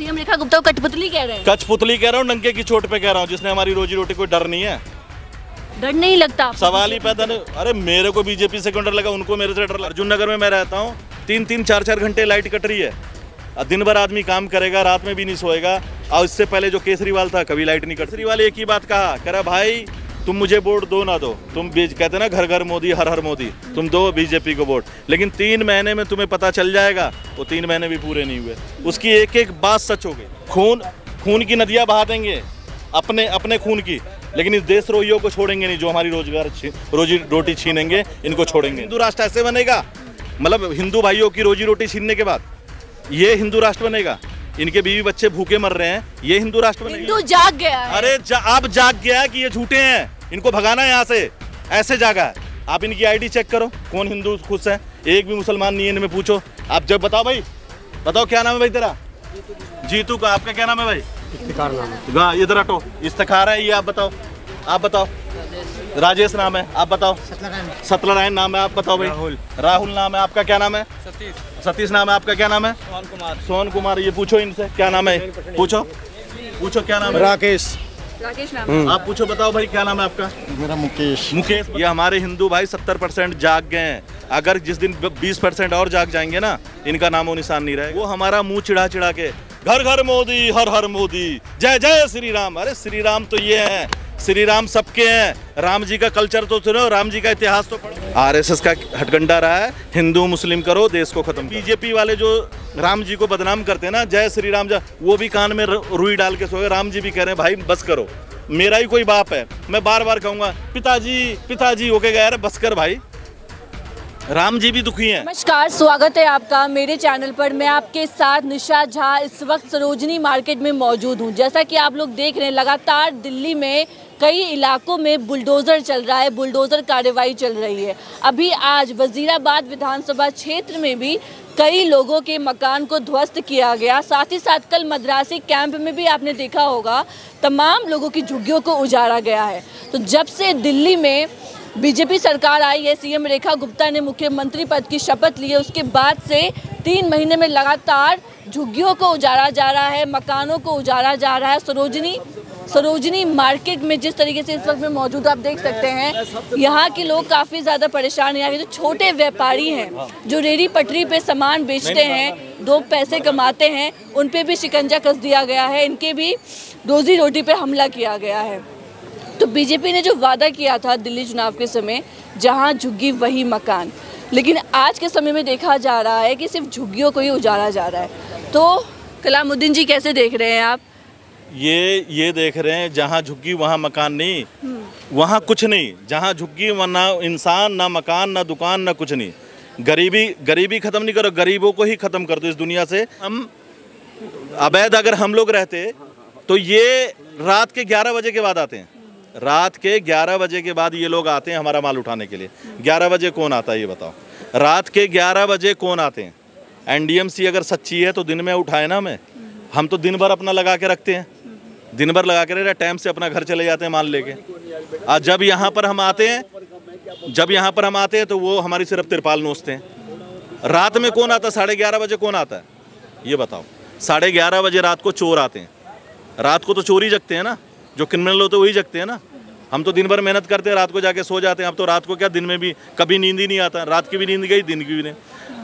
CM Rekha Gupta को कठपुतली कह रहे हैं। कठपुतली कह रहा हूँ, नंगे की चोट पे कह रहा हूँ, जिसने हमारी रोजी रोटी कोई डर नहीं है। डर नहीं लगता? सवाल ही पैदा नहीं। अरे मेरे को बीजेपी से क्यों डर लगा, उनको मेरे से डर लगा। अर्जुन नगर में मैं रहता हूँ, 3-3, 4-4 घंटे लाइट कट रही है। दिन भर आदमी काम करेगा, रात में भी नहीं सोएगा। और इससे पहले जो केजरीवाल था, कभी लाइट नहीं कट। केजरीवाल एक ही बात कहा, कह रहा भाई तुम मुझे वोट दो ना दो, तुम कहते ना घर घर मोदी हर हर मोदी, तुम दो बीजेपी को वोट, लेकिन 3 महीने में तुम्हें पता चल जाएगा। वो 3 महीने भी पूरे नहीं हुए, उसकी एक एक बात सच हो गई। खून की नदियां बहा देंगे, अपने खून की, लेकिन इस देशद्रोहियों को छोड़ेंगे नहीं, जो हमारी रोजी रोटी छीनेंगे, इनको छोड़ेंगे। हिंदू राष्ट्र ऐसे बनेगा, मतलब हिंदू भाइयों की रोजी रोटी छीनने के बाद ये हिंदू राष्ट्र बनेगा। इनके बीवी बच्चे भूखे मर रहे हैं, ये हिंदू राष्ट्र बनेगा? हिंदू जाग गया है। अरे अब जाग गया है कि ये झूठे हैं, इनको भगाना है यहाँ से, ऐसे जागा है। आप इनकी आईडी चेक करो, कौन हिंदू खुश है, एक भी मुसलमान नहीं है इनमें, पूछो आप। जब बताओ भाई, बताओ क्या नाम है भाई तेरा? जीतू का। आपका क्या नाम है भाई? इफ्तिखार नाम है। इधर हटो, इफ्तिखार है ये। आप बताओ। राजेश नाम है, आप बताओ। सत्यनारायण नाम है, आप बताओ भाई। राहुल नाम है, आपका क्या नाम है? सतीश नाम है, आपका क्या नाम है? सोन कुमार। ये पूछो इनसे क्या नाम है, पूछो क्या नाम है? राकेश नाम। आप पूछो, बताओ भाई क्या नाम है आपका? मेरा मुकेश। ये हमारे हिंदू भाई 70% जाग गए हैं। अगर जिस दिन 20% और जाग जाएंगे ना, इनका नामो निशान नहीं रहेगा। वो हमारा मुंह चिढ़ा के घर घर मोदी हर हर मोदी, जय जय श्री राम। अरे श्री राम तो ये है, श्री राम सबके हैं। राम जी का कल्चर तो सुनो, राम जी का इतिहास तो पढ़ो। आरएसएस का हथकंडा रहा है, हिंदू मुस्लिम करो, देश को खत्म। बीजेपी वाले जो राम जी को बदनाम करते हैं ना, जय श्री राम, वो भी कान में रुई डाल के सोए। राम जी भी कह रहे हैं भाई बस करो, मेरा ही कोई बाप है, मैं बार बार कहूंगा पिताजी होके गया, बस कर भाई। राम जी भी दुखी हैं। नमस्कार, स्वागत है आपका मेरे चैनल पर। मैं आपके साथ निशा झा इस वक्त सरोजनी मार्केट में मौजूद हूं। जैसा कि आप लोग देख रहे हैं, लगातार दिल्ली में कई इलाकों में बुलडोज़र चल रहा है, बुलडोज़र कार्रवाई चल रही है। अभी आज वजीराबाद विधानसभा क्षेत्र में भी कई लोगों के मकान को ध्वस्त किया गया। साथ ही साथ कल मद्रासी कैंप में भी आपने देखा होगा, तमाम लोगों की झुग्गियों को उजाड़ा गया है। तो जब से दिल्ली में बीजेपी सरकार आई है, सीएम रेखा गुप्ता ने मुख्यमंत्री पद की शपथ ली है, उसके बाद से 3 महीने में लगातार झुग्गियों को उजाड़ा जा रहा है, मकानों को उजाड़ा जा रहा है। सरोजनी मार्केट में जिस तरीके से इस वक्त में मौजूद आप देख सकते हैं, यहाँ के लोग काफ़ी ज़्यादा परेशान हैं। जो छोटे व्यापारी हैं, जो रेहड़ी पटरी पे सामान बेचते हैं, 2 पैसे कमाते हैं, उन पे भी शिकंजा कस दिया गया है, इनके भी रोजी रोटी पे हमला किया गया है। तो बीजेपी ने जो वादा किया था दिल्ली चुनाव के समय, जहां झुग्गी वही मकान, लेकिन आज के समय में देखा जा रहा है कि सिर्फ झुग्गियों को ही उजाड़ा जा रहा है। तो कलामुद्दीन जी कैसे देख रहे हैं आप? ये देख रहे हैं, जहाँ झुग्गी वहाँ मकान नहीं, वहाँ कुछ नहीं। जहाँ झुग्गी वहाँ ना इंसान, ना मकान, ना दुकान, ना कुछ नहीं। गरीबी खत्म नहीं करो, गरीबों को ही खत्म कर दो इस दुनिया से। हम अवैध अगर हम लोग रहते तो ये रात के 11 बजे के बाद आते हैं। रात के 11 बजे के बाद ये लोग आते हैं हमारा माल उठाने के लिए। 11 बजे कौन आता है ये बताओ? रात के 11 बजे कौन आते हैं? एनडीएमसी अगर सच्ची है तो दिन में उठाए ना हमें। हम तो दिन भर अपना लगा के रखते हैं, दिन भर लगा के रहे, टाइम से अपना घर चले जाते हैं माल लेके। आज जब यहाँ पर हम आते हैं तो वो हमारी सिर्फ तिरपाल नोचते हैं। रात में कौन आता है? 11:30 बजे कौन आता है ये बताओ? 11:30 बजे रात को चोर आते हैं। रात को तो चोर ही जगते हैं ना, जो क्रिमिनल होते वही जगते हैं ना। हम तो दिन भर मेहनत करते हैं, रात को जाके सो जाते हैं। अब तो रात को क्या, दिन में भी कभी नींद ही नहीं आता। रात की भी नींद गई, दिन की भी नहीं।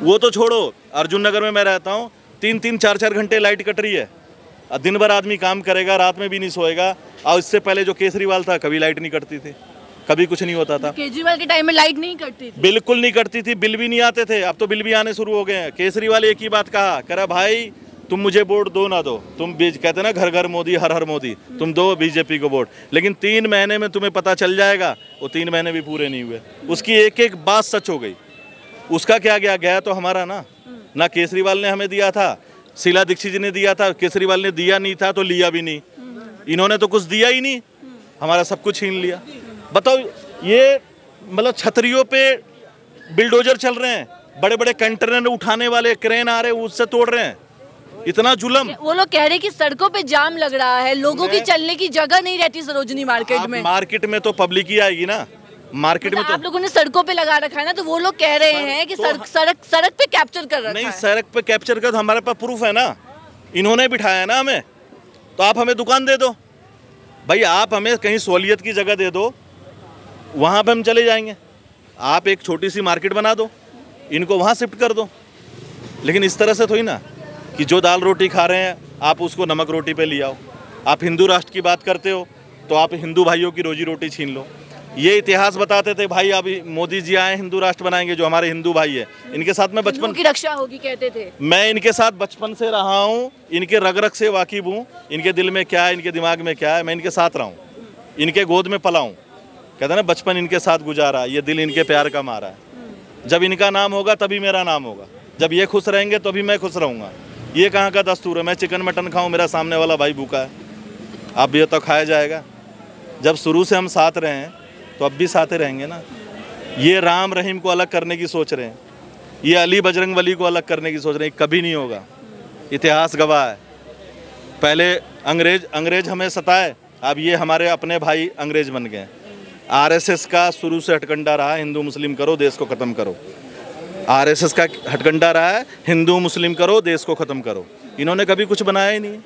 वो तो छोड़ो, अर्जुन नगर में मैं रहता हूँ, 3-3, 4-4 घंटे लाइट कट रही है। दिन भर आदमी काम करेगा, रात में भी नहीं सोएगा। और इससे पहले जो केजरीवाल था, कभी लाइट नहीं कटती थी, कभी कुछ नहीं होता था। केजरीवाल के टाइम में लाइट नहीं कटती थी? बिल्कुल नहीं कटती थी, बिल भी नहीं आते थे। अब तो बिल भी आने शुरू हो गए हैं। केजरीवाल एक ही बात कहा, कह रहा भाई तुम मुझे वोट दो ना दो, तुम कहते ना घर घर मोदी हर हर मोदी, तुम दो बीजेपी को वोट, लेकिन 3 महीने में तुम्हें पता चल जाएगा। वो 3 महीने भी पूरे नहीं हुए, उसकी एक एक बात सच हो गई। उसका क्या गया तो हमारा ना केजरीवाल ने हमें दिया था, शीला दीक्षित जी ने दिया था, केजरीवाल ने दिया नहीं था तो लिया भी नहीं। इन्होंने तो कुछ दिया ही नहीं, हमारा सब कुछ छीन लिया। बताओ, ये मतलब छतरियों पे बिल्डोजर चल रहे हैं, बड़े बड़े कंटेनर उठाने वाले क्रेन आ रहे हैं, उससे तोड़ रहे हैं। इतना जुल्म। वो लोग कह रहे हैं कि सड़कों पे जाम लग रहा है, लोगों की चलने की जगह नहीं रहती सरोजनी मार्केट में। मार्केट में तो पब्लिक ही आएगी ना, मार्केट में तो आप लोगों ने सड़कों पे लगा रखा है ना, तो वो लोग कह रहे हैं कि सड़क पे कैप्चर कर रखा है। नहीं, सड़क पे कैप्चर कर, तो हमारे पास प्रूफ है ना। इन्होंने बिठाया ना हमें, तो आप हमें दुकान दे दो भाई, आप हमें कहीं सहूलियत की जगह दे दो, वहाँ पे हम चले जाएंगे। आप एक छोटी सी मार्केट बना दो, इनको वहाँ शिफ्ट कर दो। लेकिन इस तरह से थोड़ी ना कि जो दाल रोटी खा रहे हैं आप उसको नमक रोटी पे ले आओ। आप हिंदू राष्ट्र की बात करते हो तो आप हिंदू भाइयों की रोजी रोटी छीन लो। ये इतिहास बताते थे भाई, अभी मोदी जी आए हिंदू राष्ट्र बनाएंगे, जो हमारे हिंदू भाई है इनके साथ मैं बचपन की रक्षा होगी कहते थे। मैं इनके साथ बचपन से रहा हूँ, इनके रग रग से वाकिफ हूँ, इनके दिल में क्या है, इनके दिमाग में क्या है, मैं इनके साथ रहा हूँ, इनके गोद में पला हूँ। कहते हैं ना बचपन इनके साथ गुजारा, ये दिल इनके प्यार का मारा है। जब इनका नाम होगा तभी मेरा नाम होगा, जब ये खुश रहेंगे तभी मैं खुश रहूँगा। ये कहाँ का दस्तूर है मैं चिकन मटन खाऊँ, मेरा सामने वाला भाई भूखा है, अब ये तो खाया जाएगा। जब शुरू से हम साथ रहे हैं तो अब भी साथ रहेंगे ना। ये राम रहीम को अलग करने की सोच रहे हैं, ये अली बजरंग वली को अलग करने की सोच रहे हैं, कभी नहीं होगा। इतिहास गवाह है। पहले अंग्रेज हमें सताए, अब ये हमारे अपने भाई अंग्रेज बन गए। आरएसएस का शुरू से हटकंडा रहा हिंदू मुस्लिम करो देश को ख़त्म करो। आरएसएस का हटकंडा रहा है हिंदू मुस्लिम करो देश को ख़त्म करो। इन्होंने कभी कुछ बनाया ही नहीं,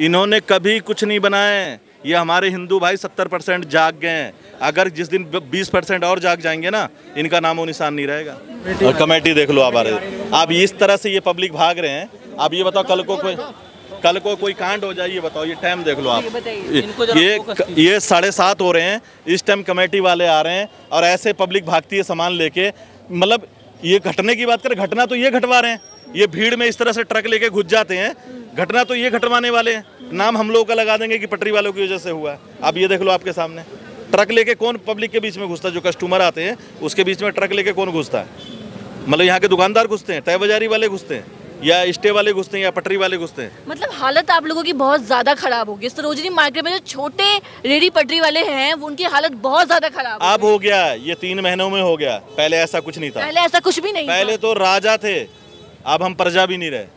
इन्होंने कभी कुछ नहीं बनाए। ये हमारे हिंदू भाई 70% जाग गए हैं, अगर जिस दिन 20% और जाग जाएंगे ना, इनका नामो निशान नहीं रहेगा। और कमेटी देख लो आप इस तरह से ये पब्लिक भाग रहे हैं। अब ये बताओ कल को कोई कांड हो जाए, ये बताओ, ये टाइम देख लो आप, ये 7:30 हो रहे हैं, इस टाइम कमेटी वाले आ रहे हैं और ऐसे पब्लिक भागती है सामान लेके। मतलब ये घटने की बात करें, घटना तो ये घटवा रहे हैं, ये भीड़ में इस तरह से ट्रक लेके घुस जाते हैं, घटना तो ये घटवाने वाले हैं। नाम हम लोगों का लगा देंगे कि पटरी वालों की वजह से हुआ है। अब ये देख लो आपके सामने, ट्रक लेके कौन पब्लिक के बीच में घुसता है? जो कस्टमर आते हैं उसके बीच में ट्रक लेके कौन घुसता है? मतलब यहाँ के दुकानदार घुसते हैं, तय बाजारी वाले घुसते हैं, या स्टे वाले घुसते हैं, या पटरी वाले घुसते हैं। मतलब हालत आप लोगों की बहुत ज़्यादा खराब होगी। सरोजनी मार्केट में जो छोटे रेडी पटरी वाले हैं उनकी हालत बहुत ज़्यादा खराब अब हो गया, ये 3 महीनों में हो गया, पहले ऐसा कुछ नहीं था। पहले ऐसा कुछ भी नहीं, पहले तो राजा थे, अब हम प्रजा भी नहीं रहे।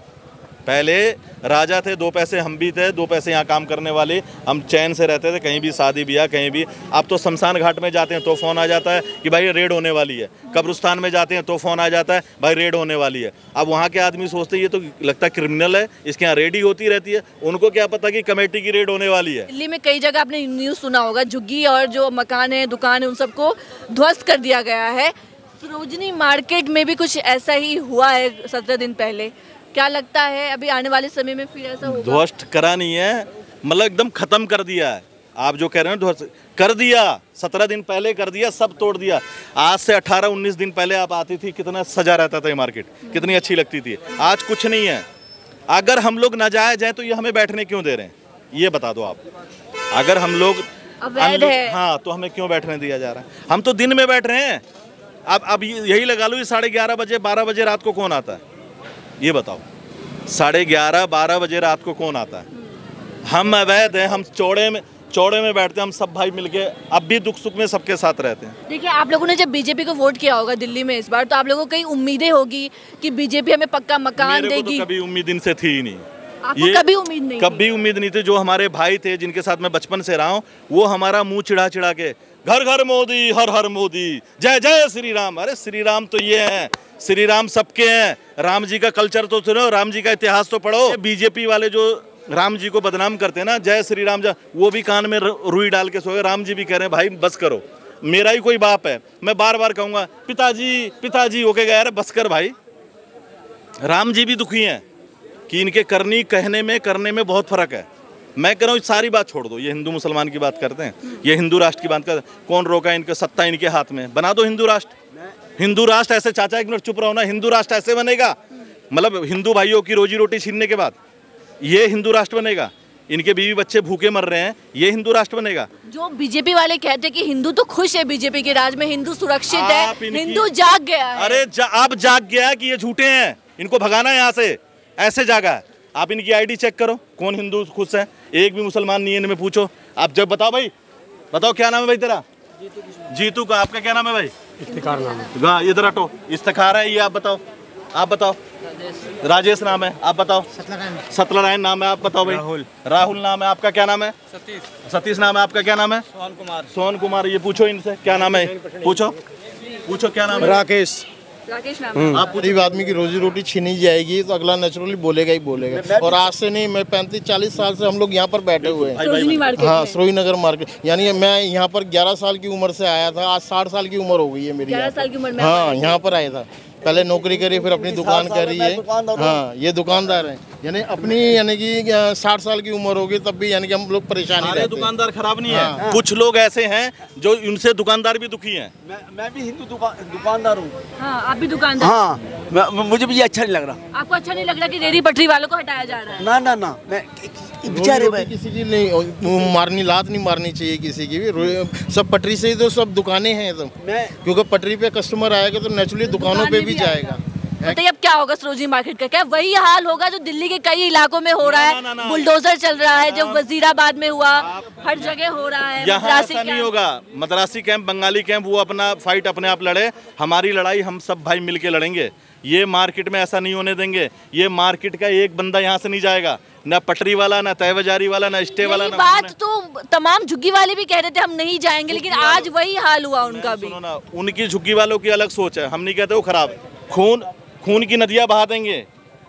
पहले राजा थे, 2 पैसे हम भी थे, 2 पैसे यहाँ काम करने वाले, हम चैन से रहते थे, कहीं भी शादी ब्याह कहीं भी। अब तो शमशान घाट में जाते हैं तो फ़ोन आ जाता है कि भाई रेड होने वाली है, कब्रिस्तान में जाते हैं तो फ़ोन आ जाता है भाई रेड होने वाली है। अब वहाँ के आदमी सोचते हैं ये तो लगता है क्रिमिनल है, इसके यहाँ रेड ही होती रहती है, उनको क्या पता कि कमेटी की रेड होने वाली है। दिल्ली में कई जगह आपने न्यूज़ सुना होगा, झुग्गी और जो मकान है, दुकान है, उन सबको ध्वस्त कर दिया गया है। सरोजनी मार्केट में भी कुछ ऐसा ही हुआ है 17 दिन पहले। क्या लगता है अभी आने वाले समय में फिर ऐसा होगा? ध्वस्त करा नहीं है, मतलब एकदम खत्म कर दिया है। आप जो कह रहे हैं ध्वस्त कर दिया, 17 दिन पहले कर दिया, सब तोड़ दिया। आज से 18-19 दिन पहले आप आती थी, कितना सजा रहता था ये मार्केट, कितनी अच्छी लगती थी। आज कुछ नहीं है। अगर हम लोग नाजायज हैं तो ये हमें बैठने क्यों दे रहे हैं, ये बता दो आप। अगर हम लोग हाँ तो हमें क्यों बैठने दिया जा रहा है? हम तो दिन में बैठ रहे हैं। अब यही लगा लो, ये 11:30 बजे 12 बजे रात को कौन आता है, ये बताओ। 11:30-12 बजे रात को कौन आता है? हम अवैध हैं, हम चौड़े में बैठते हैं, हम सब भाई मिलके अब भी दुख सुख में सबके साथ रहते हैं। देखिए, आप लोगों ने जब बीजेपी को वोट किया होगा दिल्ली में इस बार, तो आप लोगों को कई उम्मीदें होगी कि बीजेपी हमें पक्का मकान देगी। मेरे को तो कभी उम्मीद इनसे थी ही नहीं। आपको कभी उम्मीद नहीं? कभी उम्मीद नहीं थी। जो हमारे भाई थे जिनके साथ मैं बचपन से रहा हूँ, वो हमारा मुंह चिढ़ा के घर घर मोदी, हर हर मोदी, जय जय श्री राम। अरे श्री राम तो ये हैं, श्री राम सबके हैं। राम जी का कल्चर तो सुनो, राम जी का इतिहास तो पढ़ो। बीजेपी वाले जो राम जी को बदनाम करते हैं ना, जय श्री राम, वो भी कान में रुई डाल के सोए। राम जी भी कह रहे हैं भाई बस करो, मेरा ही कोई बाप है, मैं बार बार कहूँगा पिताजी होके गया। अरे बस कर भाई। राम जी भी दुखी हैं कि इनके कहने में बहुत फ़र्क है। मैं कह रहा हूँ सारी बात छोड़ दो, ये हिंदू मुसलमान की बात करते हैं, ये हिंदू राष्ट्र की बात करते हैं। कौन रोका? इनके सत्ता इनके हाथ में, बना दो हिंदू राष्ट्र। हिंदू राष्ट्र ऐसे, चाचा एक मिनट चुप रहो ना, हिंदू राष्ट्र ऐसे बनेगा, मतलब हिंदू भाइयों की रोजी रोटी छीनने के बाद ये हिंदू राष्ट्र बनेगा? इनके बीवी बच्चे भूखे मर रहे हैं, ये हिंदू राष्ट्र बनेगा? जो बीजेपी वाले कहते हैं कि हिंदू तो खुश है, बीजेपी के राज में हिंदू सुरक्षित है, हिंदू जाग गया है। अरे आप जाग गया है कि ये झूठे हैं, इनको भगाना है यहाँ से, ऐसे जागा है। आप इनकी आईडी चेक करो, कौन हिंदू खुश है? एक भी मुसलमान नहीं है इनमें, पूछो आप। जब बताओ भाई, बताओ क्या नाम है भाई तेरा? जीतू का। आपका क्या नाम है भाई? इफ्तिखार नाम है। इधर हटो। इफ्तिखार है ये, आप बताओ। राजेश नाम है, आप बताओ। सत्यनारायण नाम है, आप बताओ भाई। राहुल नाम है, आपका क्या नाम है? सतीश नाम है, आपका क्या नाम है? सोहन कुमार। ये पूछो इनसे क्या नाम है, पूछो क्या नाम है? राकेश नाम। आप गरीब आदमी की रोजी रोटी छीनी जाएगी तो अगला नेचुरली बोलेगा ही बोलेगा। और आज से नहीं, मैं 35-40 साल से हम लोग यहाँ पर बैठे हुए हैं। सरोजनी मार्केट हाँ, में। सरोजनी नगर मार्केट। यानी मैं यहाँ पर 11 साल की उम्र से आया था, आज 60 साल की उम्र हो गई है मेरी। 11 साल की उम्र में हाँ, यहाँ पर आया था। पहले नौकरी करी, फिर अपनी दुकान करी है। हाँ, ये दुकानदार है। यानी अपनी यानी कि 60 साल की उम्र होगी तब भी यानी कि हम लोग परेशानी रहते हैं। दुकानदार खराब नहीं है, कुछ लोग ऐसे हैं जो उनसे दुकानदार भी दुखी हैं। मैं भी हिंदू दुकानदार हूँ। हाँ, आप भी दुकानदार। हाँ, मुझे भी ये अच्छा नहीं लग रहा। आपको अच्छा नहीं लग रहा कि रेहड़ी पटरी वालों को हटाया जा रहा है? ना मैं बेचारे भाई, किसी की नहीं मारनी, लात नहीं मारनी चाहिए किसी की भी। सब पटरी से ही तो सब दुकानें हैं तो, क्योंकि पटरी पे कस्टमर आएगा तो नेचुरली दुकानों पे भी जाएगा। बताइए अब क्या होगा सरोजनी मार्केट का? क्या वही हाल होगा जो दिल्ली के कई इलाकों में हो रहा है? बुलडोजर चल रहा है, जो वजीराबाद में हुआ, हर जगह हो रहा है। यहाँ ऐसा नहीं होगा। मद्रासी कैंप, बंगाली कैंप, वो अपना फाइट अपने आप लड़े, हमारी लड़ाई हम सब भाई मिलके लड़ेंगे। ये मार्केट में ऐसा नहीं होने देंगे। ये मार्केट का एक बंदा यहाँ से नहीं जाएगा, ना पटरी वाला, ना तय बाजारी वाला, ना स्टे वाला। बात तो तमाम झुग्गी वाले भी कह रहे थे हम नहीं जाएंगे, लेकिन आज वही हाल हुआ उनका भी। सुनो ना, उनकी झुग्गी वालों की अलग सोच है, हम नहीं कहते वो खराब। खून की नदियाँ बहा देंगे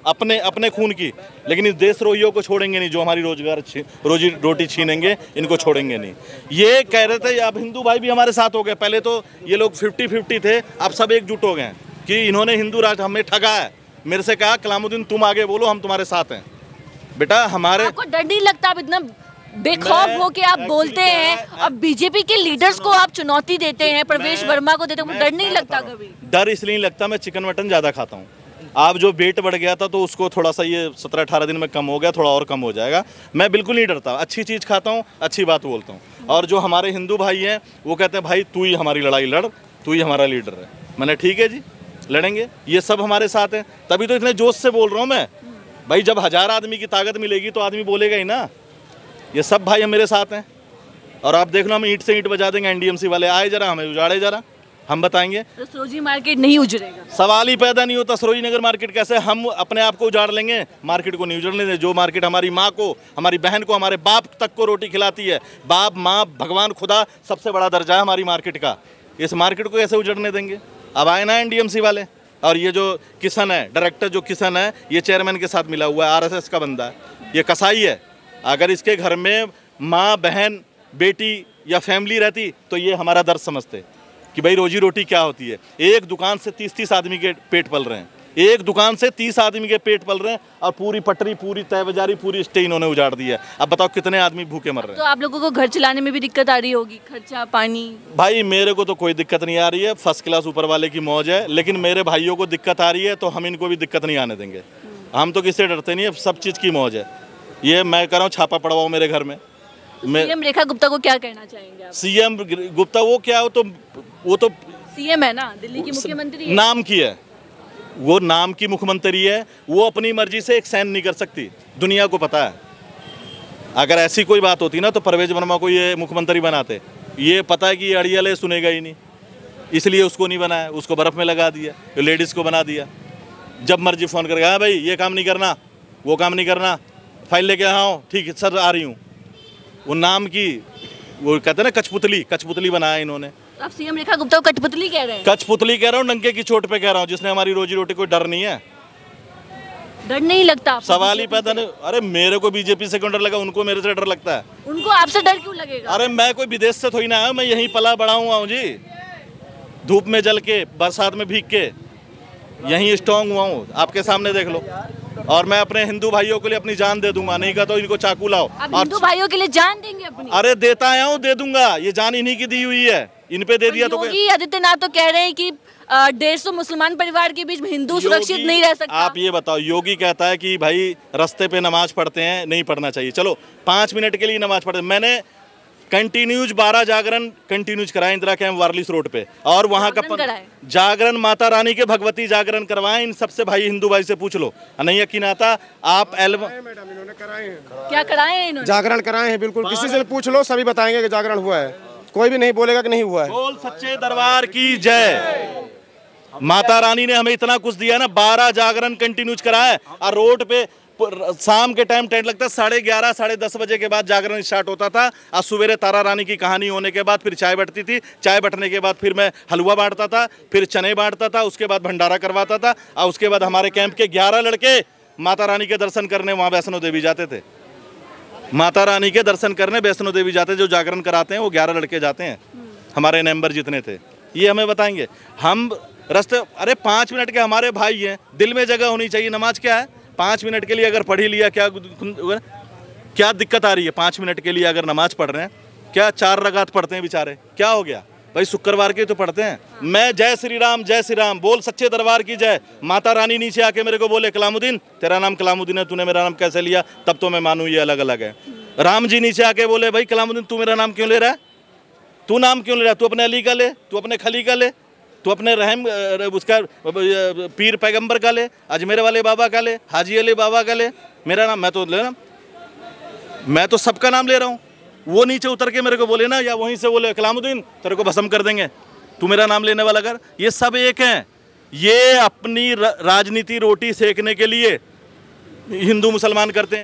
अपने खून की, लेकिन इस देशद्रोहियों को छोड़ेंगे नहीं जो हमारी रोजी रोटी छीनेंगे, इनको छोड़ेंगे नहीं। ये कह रहे थे, अब हिंदू भाई भी हमारे साथ हो गए। पहले तो ये लोग 50-50 थे, अब सब एकजुट हो गए हैं कि इन्होंने हिंदू राष्ट्र हमें ठगा है। मेरे से कहा कलामुद्दीन तुम आगे बोलो, हम तुम्हारे साथ हैं। बेटा हमारे आपको डर नहीं लगता? आप इतना बेखौफ हो के आप बोलते हैं, अब बीजेपी के लीडर्स को आप चुनौती देते हैं, प्रवेश वर्मा को देते हैं, डर नहीं लगता कभी? डर इसलिए नहीं लगता, मैं चिकन मटन ज़्यादा खाता हूँ। आप जो वेट बढ़ गया था तो उसको थोड़ा सा ये 17-18 दिन में कम हो गया, थोड़ा और कम हो जाएगा। मैं बिल्कुल नहीं डरता, अच्छी चीज़ खाता हूँ, अच्छी बात बोलता हूँ। और जो हमारे हिंदू भाई हैं वो कहते हैं भाई तू ही हमारी लड़ाई लड़, तू ही हमारा लीडर है। मैंने ठीक है जी, लड़ेंगे, ये सब हमारे साथ हैं। तभी तो इतने जोश से बोल रहा हूँ मैं भाई। जब 1000 आदमी की ताकत मिलेगी तो आदमी बोलेगा ही ना। ये सब भाई हम मेरे साथ हैं। और आप देख लो, हम ईंट से ईंट बजा देंगे। एनडीएमसी वाले आए जरा, हमें उजाड़े जरा, हम बताएंगे। तो सरोजनी मार्केट नहीं उजड़ेगा? सवाल ही पैदा नहीं होता। सरोजनी नगर मार्केट कैसे? हम अपने आप को उजाड़ लेंगे, मार्केट को नहीं उजाड़ने दें। जो मार्केट हमारी माँ को, हमारी बहन को, हमारे बाप तक को रोटी खिलाती है, बाप, माँ, भगवान, खुदा, सबसे बड़ा दर्जा है हमारी मार्केट का। इस मार्केट को कैसे उजड़ने देंगे? अब आए ना एनडीएमसी वाले। और ये जो किशन है, डायरेक्टर जो किशन है, ये चेयरमैन के साथ मिला हुआ है, आरएसएस का बंदा है, ये कसाई है। अगर इसके घर में माँ, बहन, बेटी या फैमिली रहती तो ये हमारा दर्द समझते कि भाई रोजी रोटी क्या होती है। एक दुकान से 30-30 आदमी के पेट पल रहे हैं, एक दुकान से 30 आदमी के पेट पल रहे हैं, और पूरी पटरी, पूरी तय बाजारी, पूरी स्टे इन्होंने उजाड़ दी है। अब बताओ कितने आदमी भूखे मर रहे हैं। तो आप लोगों को घर चलाने में भी दिक्कत आ रही होगी, खर्चा पानी? भाई मेरे को तो कोई दिक्कत नहीं आ रही है, फर्स्ट क्लास ऊपर वाले की मौज है। लेकिन मेरे भाइयों को दिक्कत आ रही है तो हम इनको भी दिक्कत नहीं आने देंगे। हम तो किससे डरते नहीं है, सब चीज़ की मौज है। ये मैं कह रहा हूँ, छापा पड़वाओ मेरे घर में। सीएम रेखा गुप्ता को क्या कहना चाहेंगे आप? सीएम गुप्ता वो क्या, वो तो सीएम है ना, दिल्ली की मुख्यमंत्री है। नाम की है वो, नाम की मुख्यमंत्री है। वो अपनी मर्जी से एक साइन नहीं कर सकती, दुनिया को पता है। अगर ऐसी कोई बात होती ना तो परवेज वर्मा को ये मुख्यमंत्री बनाते। ये पता है कि ये अड़ियल सुनेगा ही नहीं, इसलिए उसको नहीं बनाया, उसको बर्फ़ में लगा दिया, लेडीज़ को बना दिया। जब मर्जी फ़ोन करके, हाँ भाई ये काम नहीं करना, वो काम नहीं करना, फाइल लेके आओ, ठीक है सर आ रही हूँ। वो नाम की, वो कहते हैं ना कठपुतली बनाया इन्होंने। तो आप सीएम रेखा गुप्ता को कठपुतली कह रहे हैं? कठपुतली कह रहा हूँ, नंगे की चोट पे कह रहा हूँ, जिसने हमारी रोजी रोटी कोई डर नहीं है। डर नहीं लगता आपको? सवाल ही पैदा नहीं। अरे मेरे को बीजेपी से क्यों डर लगा, उनको मेरे से डर लगता है। उनको आपसे डर क्यों लगेगा? अरे मैं कोई विदेश से थोड़ी ना आया, मैं यहीं पला बड़ा हुआ हूँ जी, धूप में जल के, बरसात में भीग के, यहीं स्ट्रॉन्ग हुआ हूँ, आपके सामने देख लो। और मैं अपने हिंदू भाइयों के लिए अपनी जान दे दूंगा, नहीं का तो इनको चाकू लाओ। आप हिंदू भाइयों के लिए जान देंगे अपनी? अरे देता आया हूँ, दे दूंगा। ये जान इन्हीं की दी हुई है, इन पे दे दिया तो योगी आदित्यनाथ तो कह रहे हैं कि 150 मुसलमान परिवार के बीच हिंदू सुरक्षित नहीं रह सकता। आप ये बताओ, योगी कहता है कि भाई रास्ते पे नमाज पढ़ते हैं, नहीं पढ़ना चाहिए। चलो 5 मिनट के लिए नमाज पढ़ते, मैंने कंटिन्यूज 12 जागरण कंटिन्यूज कराए इंदिरा कैंप वारलिस रोड पे, और वहाँ का जागरण माता रानी के भगवती जागरण करवाएं। इन सबसे भाई हिंदू भाई से पूछ लो, नहीं यकीन आता। आप मैडम इन्होंने कराए हैं। क्या कराए हैं इन्होंने? जागरण कराए हैं, बिल्कुल किसी से पूछ लो, सभी बताएंगे कि जागरण हुआ है, कोई भी नहीं बोलेगा कि नहीं हुआ है। बोल सच्चे दरबार की जय। माता रानी ने हमें इतना कुछ दिया ना, 12 जागरण कंटिन्यूज कराए, और रोड पे शाम के टाइम टेंट लगता है, 11:30 साढ़े 10 बजे के बाद जागरण स्टार्ट होता था। आज सवेरे तारा रानी की कहानी होने के बाद फिर चाय बंटती थी, चाय बंटने के बाद फिर मैं हलवा बांटता था, फिर चने बांटता था, उसके बाद भंडारा करवाता था, और उसके बाद हमारे कैंप के 11 लड़के माता रानी के दर्शन करने वहाँ वैष्णो देवी जाते थे। माता रानी के दर्शन करने वैष्णो देवी जाते, जो जागरण कराते हैं वो 11 लड़के जाते हैं, हमारे मेंबर जितने थे। ये हमें बताएंगे हम रास्ते, अरे 5 मिनट के हमारे भाई हैं, दिल में जगह होनी चाहिए। नमाज क्या है, 5 मिनट के लिए अगर पढ़ ही लिया, क्या दिक्कत आ रही है? 5 मिनट के लिए अगर नमाज पढ़ रहे हैं, क्या 4 रकात पढ़ते हैं बेचारे, क्या हो गया भाई? शुक्रवार के तो पढ़ते हैं। मैं जय श्री राम बोल सच्चे दरबार की जय। माता रानी नीचे आके मेरे को बोले कलामुद्दीन, तेरा नाम कलामुद्दीन है, तूने मेरा नाम कैसे लिया? तब तो मैं मानूं ये अलग अलग है। राम जी नीचे आके बोले भाई कलामुद्दीन तू मेरा नाम क्यों ले रहा है? तू नाम क्यों ले रहा है? तू अपने अली का ले, तू अपने खली का ले, तू अपने रहम उसका पीर पैगंबर का ले, अजमेर वाले बाबा का ले, हाजी अली बाबा का ले, मेरा नाम मैं तो ले रहा, मैं तो सबका नाम ले रहा हूँ। वो नीचे उतर के मेरे को बोले ना, या वहीं से बोले कलामुद्दीन तेरे को भस्म कर देंगे, तू मेरा नाम लेने वाला कर। ये सब एक हैं, ये अपनी राजनीति रोटी सेकने के लिए हिंदू मुसलमान करते हैं।